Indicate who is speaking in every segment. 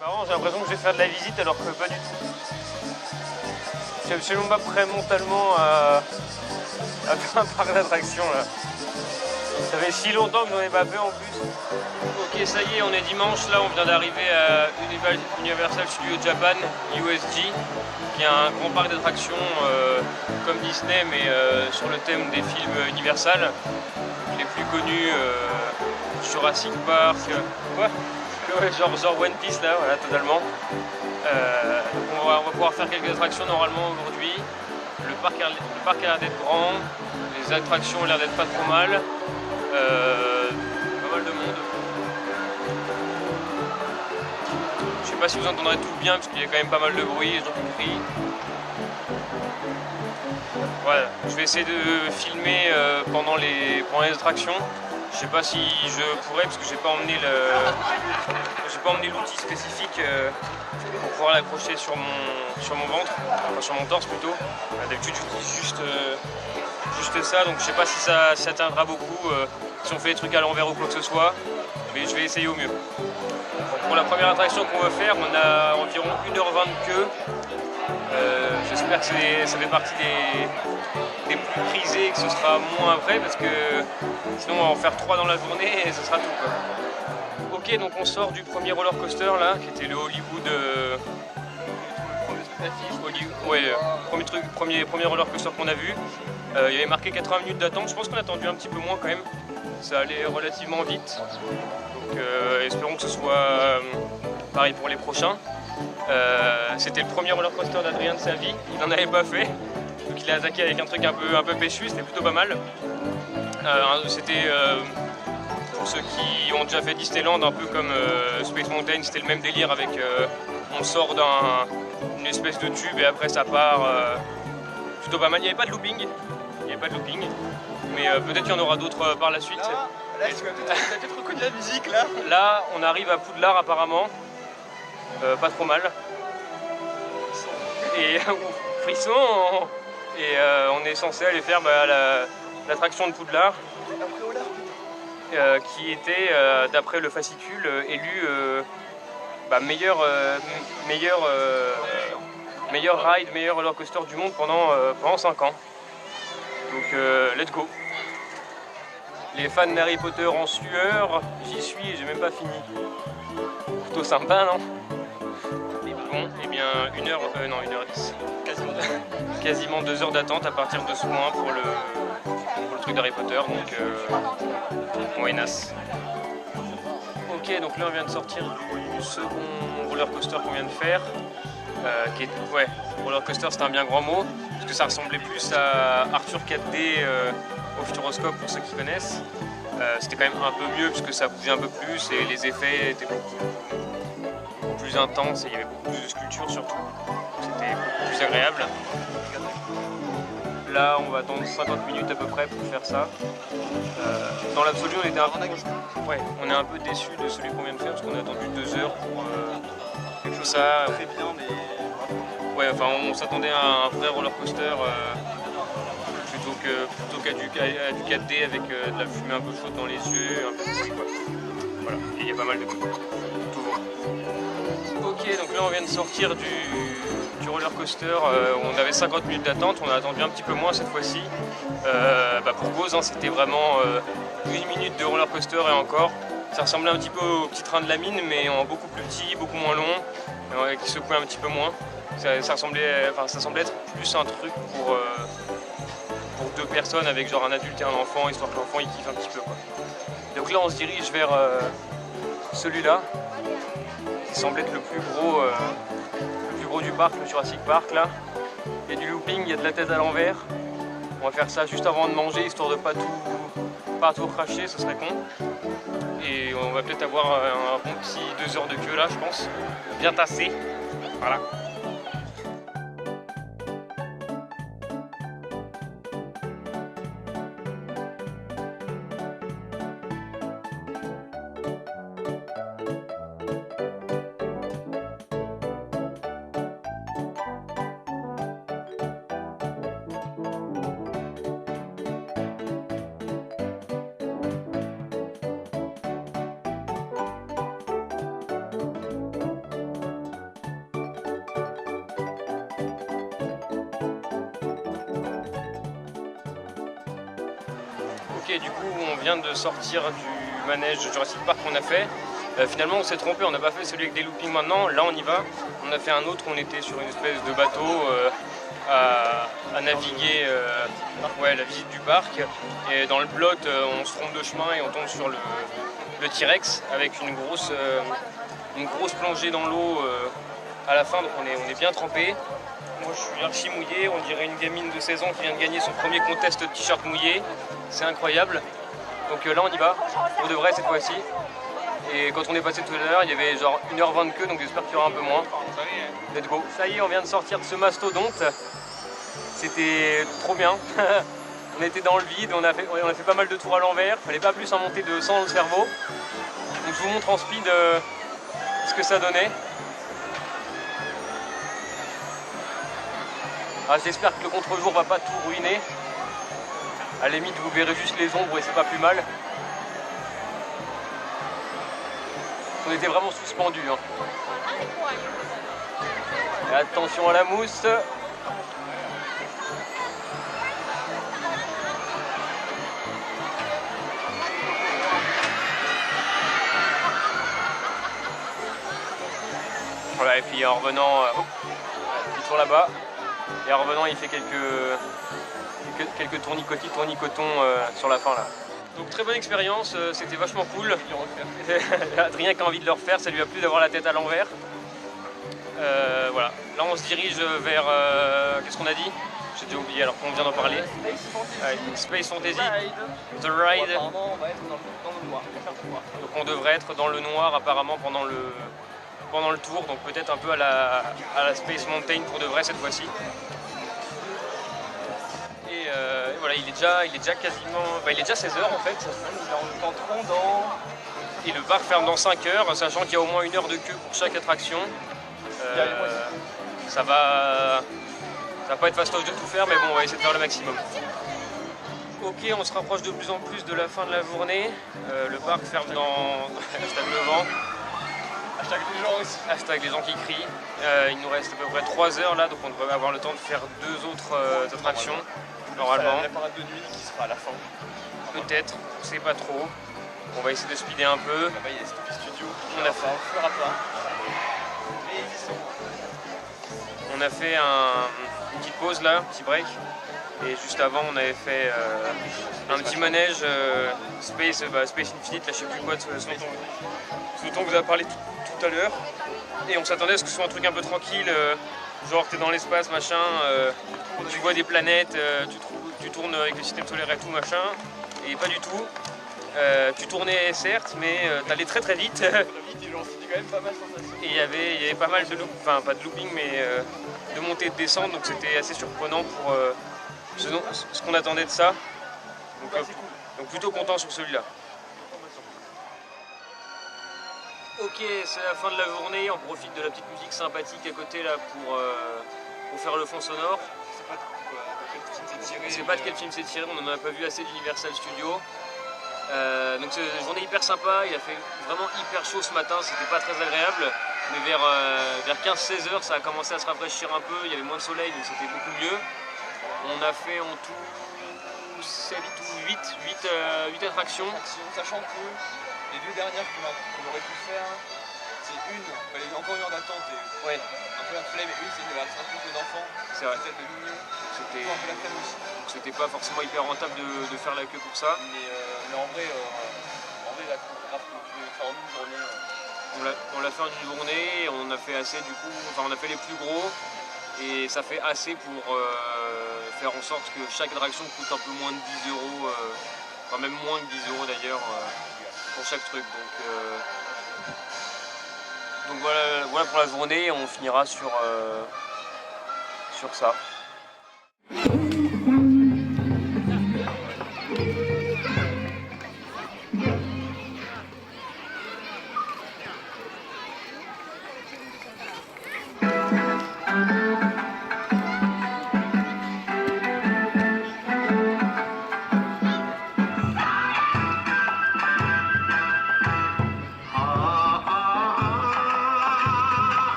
Speaker 1: Marrant, j'ai l'impression que je vais faire de la visite alors que pas du tout. Je suis absolument pas prêt mentalement à faire un parc d'attractions là. Ça fait si longtemps que j'en ai pas fait en plus. Ok, ça y est, on est dimanche. Là, on vient d'arriver à Universal Studios Japan, USJ, qui est un grand parc d'attractions comme Disney, mais sur le thème des films Universal. Les plus connus, Jurassic Park, quoi ouais, genre One Piece là, voilà, totalement. On va pouvoir faire quelques attractions normalement aujourd'hui. Le parc a l'air d'être grand, les attractions ont l'air d'être pas trop mal. Pas mal de monde. Je sais pas si vous entendrez tout bien parce qu'il y a quand même pas mal de bruit, les gens qui crient. Voilà, je vais essayer de filmer pendant les attractions. Je sais pas si je pourrais parce que j'ai pas emmené l'outil spécifique pour pouvoir l'accrocher sur mon ventre, enfin sur mon torse plutôt. D'habitude j'utilise juste ça, donc je sais pas si ça tiendra beaucoup si on fait des trucs à l'envers ou quoi que ce soit, mais je vais essayer au mieux. Donc pour la première attraction qu'on va faire, on a environ 1h20 de queue. J'espère que ça fait partie des plus prisés et que ce sera moins après parce que sinon on va en faire 3 dans la journée et ce sera tout quoi. Ok, donc on sort du premier roller coaster là qui était le Hollywood. Premier roller coaster qu'on a vu. Il y avait marqué 80 minutes d'attente. Je pense qu'on a attendu un petit peu moins quand même. Ça allait relativement vite. Donc espérons que ce soit pareil pour les prochains. C'était le premier roller coaster d'Adrien de sa vie. Il n'en avait pas fait. Donc il a attaqué avec un truc un peu péchu. C'était plutôt pas mal. C'était pour ceux qui ont déjà fait Disneyland, un peu comme Space Mountain, c'était le même délire avec on sort d'une espèce de tube et après ça part plutôt pas mal. Il n'y avait pas de looping, mais peut-être qu'il y en aura d'autres par la suite.
Speaker 2: Là, est-ce que tu as peut-être reconnu la musique là?
Speaker 1: Là, on arrive à Poudlard apparemment, pas trop mal. Et frisson. Et on est censé aller faire l'attraction de Poudlard. Qui était, d'après le fascicule, élu meilleur ride, meilleur roller coaster du monde pendant 5 ans. Donc let's go. Les fans d'Harry Potter en sueur, j'y suis et j'ai même pas fini. Plutôt sympa, non? Bon, et bien 1h10. Quasiment 2 heures d'attente à partir de ce point pour le truc d'Harry Potter, donc moyennasse. Ok, donc là on vient de sortir du second roller coaster qu'on vient de faire. Roller coaster c'est un bien grand mot, parce que ça ressemblait plus à Arthur 4D au Futuroscope pour ceux qui connaissent. C'était quand même un peu mieux parce que ça bougeait un peu plus et les effets étaient beaucoup plus intenses et il y avait beaucoup plus de sculptures surtout. C'était beaucoup plus agréable. Là on va attendre 50 minutes à peu près pour faire ça. Dans l'absolu on était on est un peu déçus de celui qu'on vient de faire parce qu'on a attendu 2 heures pour quelque chose ça.
Speaker 2: Très bien, mais
Speaker 1: ouais, enfin on s'attendait à un vrai roller coaster plutôt qu'à du 4D avec de la fumée un peu chaude dans les yeux, un peu de quoi. Voilà, et il y a pas mal de tout bon. Ok, donc là on vient de sortir du roller coaster, on avait 50 minutes d'attente, on a attendu un petit peu moins cette fois-ci. Pour cause, hein, c'était vraiment 1 minute de roller coaster et encore. Ça ressemblait un petit peu au petit train de la mine, mais en beaucoup plus petit, beaucoup moins long, qui secouait un petit peu moins. Ça semblait être plus un truc pour 2 personnes avec genre un adulte et un enfant, histoire que l'enfant il kiffe un petit peu quoi. Donc là on se dirige vers celui-là, qui semble être le plus gros du parc, le Jurassic Park là. Il y a du looping, il y a de la tête à l'envers. On va faire ça juste avant de manger, histoire de pas tout cracher, ce serait con. Et on va peut-être avoir un bon petit 2 heures de queue là, je pense. Bien tassé. Voilà. Ok, du coup on vient de sortir du manège de Jurassic Park qu'on a fait. Finalement on s'est trompé, on n'a pas fait celui avec des loopings maintenant, là on y va. On a fait un autre, on était sur une espèce de bateau à naviguer la visite du parc. Et dans le blot on se trompe de chemin et on tombe sur le T-Rex avec une grosse plongée dans l'eau à la fin, donc on est bien trempé. Moi je suis archi mouillé, on dirait une gamine de 16 ans qui vient de gagner son premier contest de t-shirt mouillé. C'est incroyable. Donc là on y va, pour de vrai cette fois-ci. Et quand on est passé tout à l'heure, il y avait genre 1h20 de queue, donc j'espère qu'il y aura un peu moins. Let's go. Ça y est, on vient de sortir de ce mastodonte. C'était trop bien. On était dans le vide, on a fait pas mal de tours à l'envers. Fallait pas plus en monter de 100 au cerveau. Donc je vous montre en speed ce que ça donnait. J'espère que le contre-jour va pas tout ruiner. À la limite, vous verrez juste les ombres et c'est pas plus mal. On était vraiment suspendus. Hein. Et attention à la mousse. Voilà, et puis en revenant, petit tour là-bas. Et en revenant, il fait quelques tournicotons sur la fin là. Donc très bonne expérience, c'était vachement cool. Adrien qui a envie de le refaire, ça lui a plu d'avoir la tête à l'envers. Voilà, là on se dirige vers, qu'est-ce qu'on a dit? J'ai déjà oublié alors qu'on vient d'en parler. Space Fantasy, The Ride.
Speaker 2: Apparemment on va être dans le noir.
Speaker 1: Donc on devrait être dans le noir apparemment pendant le tour, donc peut-être un peu à la Space Mountain pour de vrai cette fois-ci. Et voilà, il est déjà quasiment, il est déjà 16h en fait.
Speaker 2: On rentre dans...
Speaker 1: Et le parc ferme dans 5 heures, sachant qu'il y a au moins 1 heure de queue pour chaque attraction. Ça va pas être fastoche de tout faire, mais bon, on va essayer de faire le maximum. Ok, on se rapproche de plus en plus de la fin de la journée. Le parc ferme dans hashtag le vent.
Speaker 2: Hashtag les gens aussi.
Speaker 1: Hashtag les gens qui crient. Il nous reste à peu près 3 heures là, donc on devrait avoir le temps de faire 2 autres attractions. Normalement.
Speaker 2: La parade de nuit qui sera à la fin.
Speaker 1: Peut-être, on sait pas trop. On va essayer de speeder un peu.
Speaker 2: Là-bas, il y a Stoppy Studio.
Speaker 1: On a fait.
Speaker 2: On fera pas. Mais ils y sont.
Speaker 1: On a fait une petite pause là, un petit break. Et juste avant, on avait fait un petit manège Space Infinite, là je sais plus quoi, ce dont on vous a parlé tout à l'heure. Et on s'attendait à ce que ce soit un truc un peu tranquille, genre t'es dans l'espace, machin, tu vois des planètes, tu tournes avec le système solaire et tout, machin. Et pas du tout. Tu tournais certes, mais t'allais très très vite.
Speaker 2: Quand même pas mal sensation.
Speaker 1: Et il y avait pas mal de loop, enfin pas de looping, mais de montée et de descente, donc c'était assez surprenant pour ce qu'on attendait de ça. Donc, donc plutôt content sur celui-là. Ok, c'est la fin de la journée, on profite de la petite musique sympathique à côté là pour faire le fond sonore. Je sais pas de quel film c'est tiré, on n'en a pas vu assez d'Universal Studios. Donc c'est une journée hyper sympa, il a fait vraiment hyper chaud ce matin, c'était pas très agréable. Mais vers 15-16 heures ça a commencé à se rafraîchir un peu, il y avait moins de soleil donc c'était beaucoup mieux. On a fait en tout 7 ou 8 attractions.
Speaker 2: Sachant que les 2 dernières qu'on aurait pu faire, c'est une, il fallait encore 1 heure d'attente et
Speaker 1: ouais.
Speaker 2: Un peu la flemme, et une c'est une attraction pour les enfants.
Speaker 1: C'est vrai.
Speaker 2: Celle de Mignon.
Speaker 1: C'était
Speaker 2: un peu la flemme aussi.
Speaker 1: C'était pas forcément hyper rentable de faire la queue pour ça.
Speaker 2: Mais en vrai, la grave qu'on pouvait faire en une journée.
Speaker 1: On l'a fait en une journée, et on a fait assez du coup, enfin on a fait les plus gros. Et ça fait assez pour faire en sorte que chaque attraction coûte un peu moins de 10 euros, enfin même moins que 10 euros d'ailleurs pour chaque truc. Donc voilà pour la journée, on finira sur ça.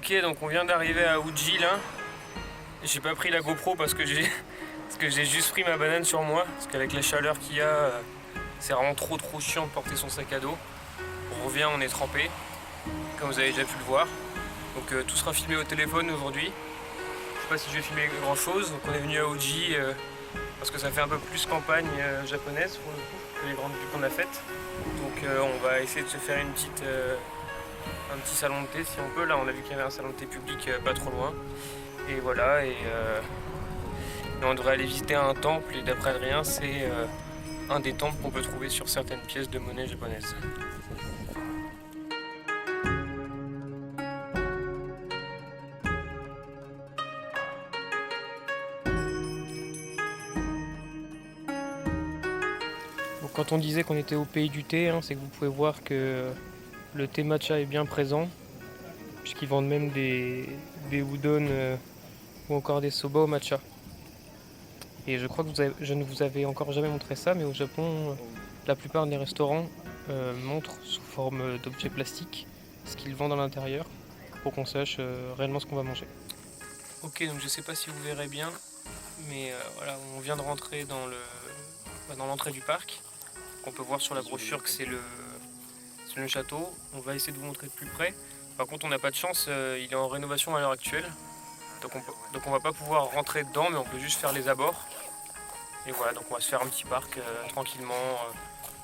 Speaker 1: Ok, donc on vient d'arriver à Uji là. J'ai pas pris la GoPro parce que j'ai juste pris ma banane sur moi. Parce qu'avec la chaleur qu'il y a, c'est vraiment trop chiant de porter son sac à dos. On revient, on est trempé, comme vous avez déjà pu le voir. Donc tout sera filmé au téléphone aujourd'hui. Je sais pas si je vais filmer grand chose. Donc on est venu à Uji parce que ça fait un peu plus campagne japonaise pour le coup que les grandes vues qu'on a faites. Donc on va essayer de se faire un petit salon de thé si on peut. Là on a vu qu'il y avait un salon de thé public pas trop loin. Et voilà, et on devrait aller visiter un temple et d'après Adrien c'est un des temples qu'on peut trouver sur certaines pièces de monnaie japonaise. Donc, quand on disait qu'on était au pays du thé, c'est que vous pouvez voir que le thé matcha est bien présent, puisqu'ils vendent même des udon ou encore des soba au matcha. Et je crois que je ne vous avais encore jamais montré ça, mais au Japon, la plupart des restaurants montrent sous forme d'objets plastiques ce qu'ils vendent à l'intérieur pour qu'on sache réellement ce qu'on va manger. Ok, donc je sais pas si vous verrez bien, mais voilà, on vient de rentrer dans l'entrée du parc. On peut voir sur la brochure que c'est le château. On va essayer de vous montrer de plus près. Par contre, on n'a pas de chance, il est en rénovation à l'heure actuelle. Donc on va pas pouvoir rentrer dedans, mais on peut juste faire les abords. Et voilà, donc on va se faire un petit parc tranquillement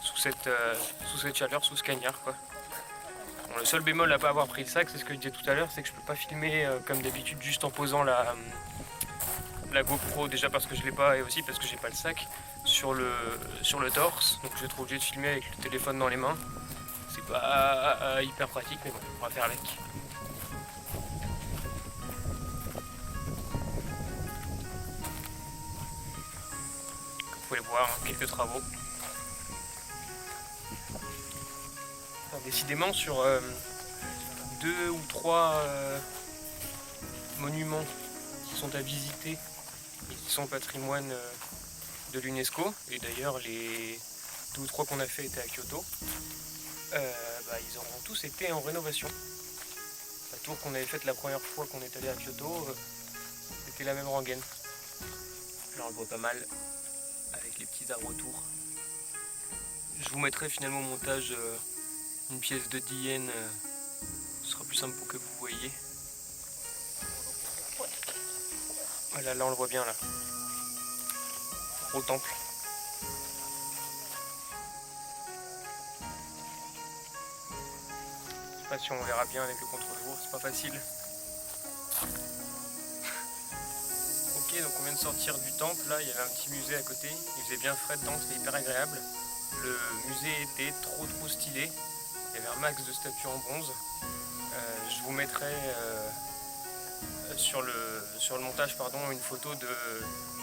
Speaker 1: sous cette chaleur, sous ce cagnard quoi. Bon, le seul bémol à pas avoir pris le sac, c'est ce que je disais tout à l'heure, c'est que je peux pas filmer comme d'habitude juste en posant la GoPro, déjà parce que je l'ai pas et aussi parce que j'ai pas le sac sur le torse. Donc je vais être obligé de filmer avec le téléphone dans les mains. C'est pas hyper pratique, mais bon, on va faire avec. Vous pouvez voir quelques travaux. Alors, décidément sur 2 ou 3 monuments qui sont à visiter et qui sont patrimoine de l'UNESCO, et d'ailleurs les 2 ou 3 qu'on a fait étaient à Kyoto, ils auront tous été en rénovation. La tour qu'on avait faite la première fois qu'on est allé à Kyoto, c'était la même rengaine. Là on le voit pas mal avec les petits arbres autour. Je vous mettrai finalement au montage une pièce de 10 yens, ce sera plus simple pour que vous voyez. Voilà, là on le voit bien là. Gros temple. Je sais pas si on verra bien avec le contre-jour, c'est pas facile. Ok, donc on vient de sortir du temple, là il y avait un petit musée à côté, il faisait bien frais dedans, c'était hyper agréable. Le musée était trop stylé, il y avait un max de statues en bronze. Je vous mettrai sur le montage une photo du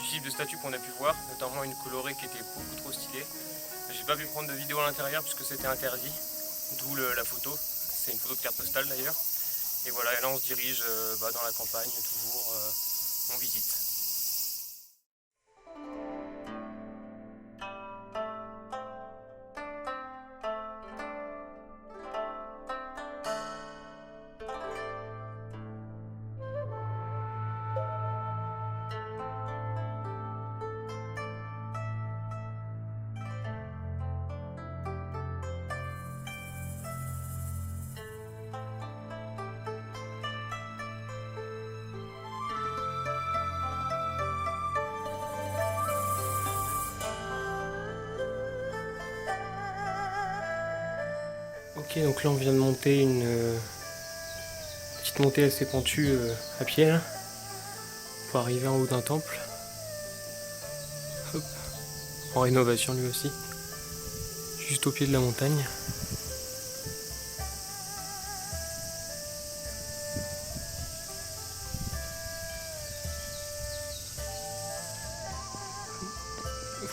Speaker 1: type de statue qu'on a pu voir, notamment une colorée qui était beaucoup trop stylée. J'ai pas pu prendre de vidéo à l'intérieur puisque c'était interdit, d'où la photo. C'est une photo de carte postale d'ailleurs. Et voilà, et là on se dirige dans la campagne, toujours on visite. Ok, donc là on vient de monter une petite montée assez pentue à pied là, pour arriver en haut d'un temple. Hop. En rénovation lui aussi, juste au pied de la montagne.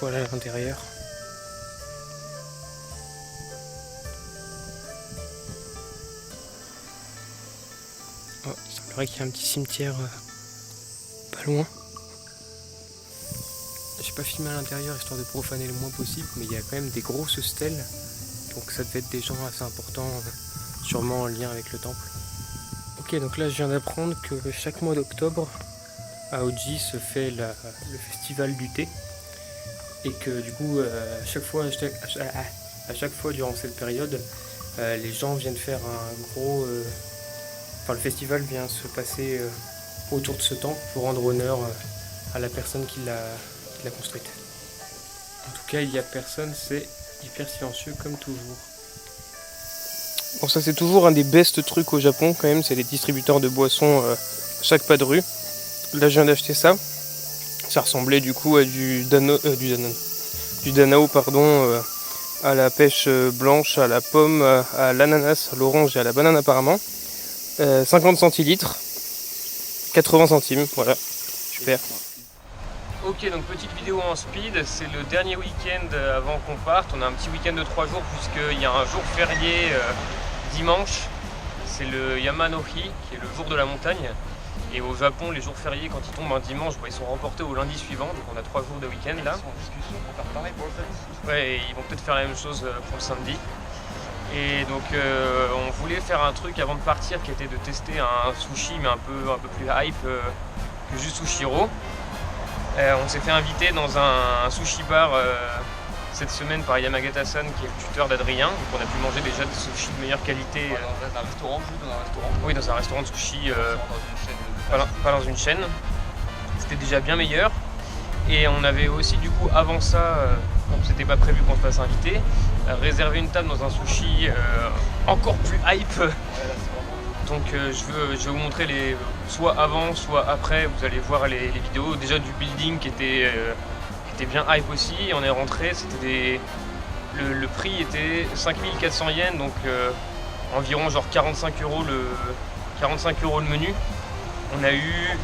Speaker 1: Voilà l'intérieur. Oh, il semblerait qu'il y a un petit cimetière pas loin. J'ai pas filmé à l'intérieur histoire de profaner le moins possible, mais il y a quand même des grosses stèles, donc ça devait être des gens assez importants, sûrement en lien avec le temple.
Speaker 3: Ok, donc là je viens d'apprendre que chaque mois d'octobre à Oji se fait le festival du thé et que du coup à chaque fois durant cette période les gens viennent faire un gros... Enfin le festival vient se passer autour de ce temps pour rendre honneur à la personne qui l'a construite. En tout cas il n'y a personne, c'est hyper silencieux comme toujours. Bon, ça c'est toujours un des best trucs au Japon quand même, c'est les distributeurs de boissons à chaque pas de rue. Là je viens d'acheter ça. Ça ressemblait du coup à du Danao pardon, à la pêche blanche, à la pomme, à l'ananas, à l'orange et à la banane apparemment. 50 centilitres, 80 centimes, voilà, super.
Speaker 1: Ok, donc petite vidéo en speed, c'est le dernier week-end avant qu'on parte. On a un petit week-end de 3 jours puisqu'il y a un jour férié dimanche. C'est le Yamanohi, qui est le jour de la montagne. Et au Japon, les jours fériés, quand ils tombent un dimanche, ils sont remportés au lundi suivant. Donc on a 3 jours de week-end là.
Speaker 2: Ils sont en discussion pour faire pareil pour le samedi.
Speaker 1: Ouais, et ils vont peut-être faire la même chose pour le samedi. Et donc on voulait faire un truc avant de partir qui était de tester un sushi mais un peu plus hype que juste Sushiro. On s'est fait inviter dans un sushi bar cette semaine par Yamagata-san qui est le tuteur d'Adrien. Donc on a pu manger déjà des sushis de meilleure qualité.
Speaker 2: Dans un restaurant, juste dans un restaurant.
Speaker 1: Oui, dans un restaurant de sushi,
Speaker 2: Dans une chaîne
Speaker 1: pas dans une chaîne. C'était déjà bien meilleur. Et on avait aussi du coup avant ça, comme c'était pas prévu qu'on se fasse inviter, réservé une table dans un sushi encore plus hype. Donc je vais vous montrer soit avant, soit après, vous allez voir les vidéos déjà du building qui était bien hype aussi. On est rentré, le prix était 5400 yens, donc environ genre 45 € le menu. On a eu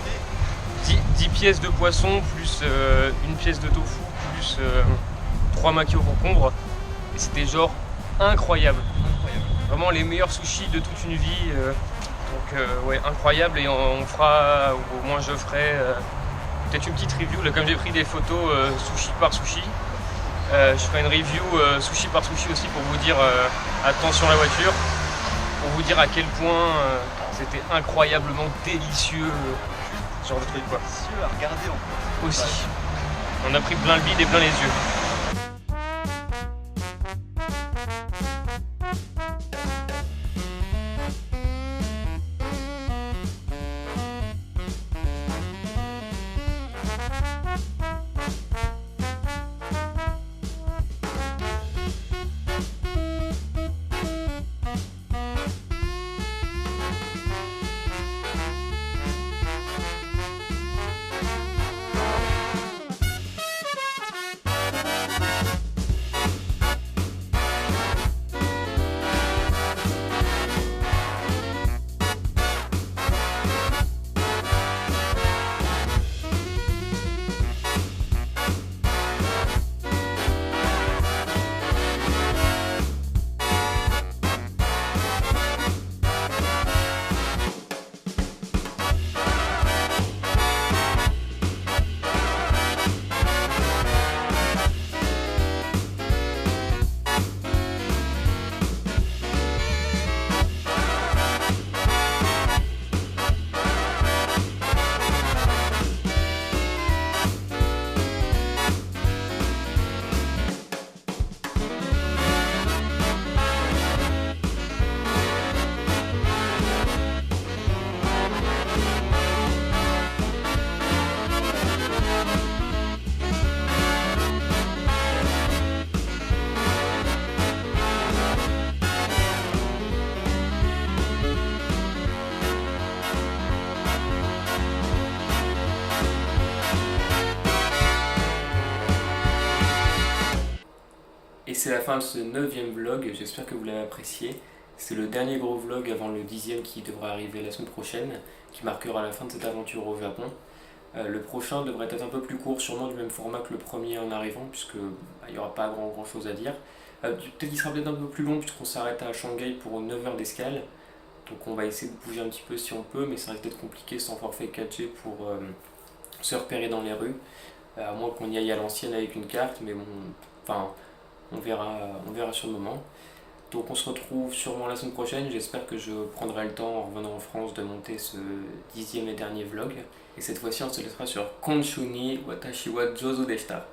Speaker 1: 10 pièces de poisson, plus une pièce de tofu, plus 3 makis au concombre. Et c'était genre incroyable. Vraiment les meilleurs sushis de toute une vie. Donc ouais, incroyable. Et on fera, ou au moins je ferai peut-être une petite review. Là, comme j'ai pris des photos sushi par sushi, je ferai une review sushi par sushi aussi pour vous dire attention à la voiture, pour vous dire à quel point c'était incroyablement délicieux. Ce genre de truc quoi.
Speaker 2: délicieux à regarder en fait.
Speaker 1: Aussi. On a pris plein le bide et plein les yeux.
Speaker 3: Et c'est la fin de ce 9e vlog, j'espère que vous l'avez apprécié. C'est le dernier gros vlog avant le 10e qui devrait arriver la semaine prochaine, qui marquera la fin de cette aventure au Japon. Le prochain devrait être un peu plus court, sûrement du même format que le premier en arrivant, puisque il n'y aura pas grand chose à dire. Peut-être qu'il sera peut-être un peu plus long, puisqu'on s'arrête à Shanghai pour 9 heures d'escale. Donc on va essayer de bouger un petit peu si on peut, mais ça risque d'être compliqué sans forfait 4G pour se repérer dans les rues. À moins qu'on y aille à l'ancienne avec une carte, mais bon, enfin, on verra sur le moment. Donc on se retrouve sûrement la semaine prochaine. J'espère que je prendrai le temps en revenant en France de monter ce 10e et dernier vlog. Et cette fois-ci on se laissera sur Konshuni Watashi wa Jozo deshita.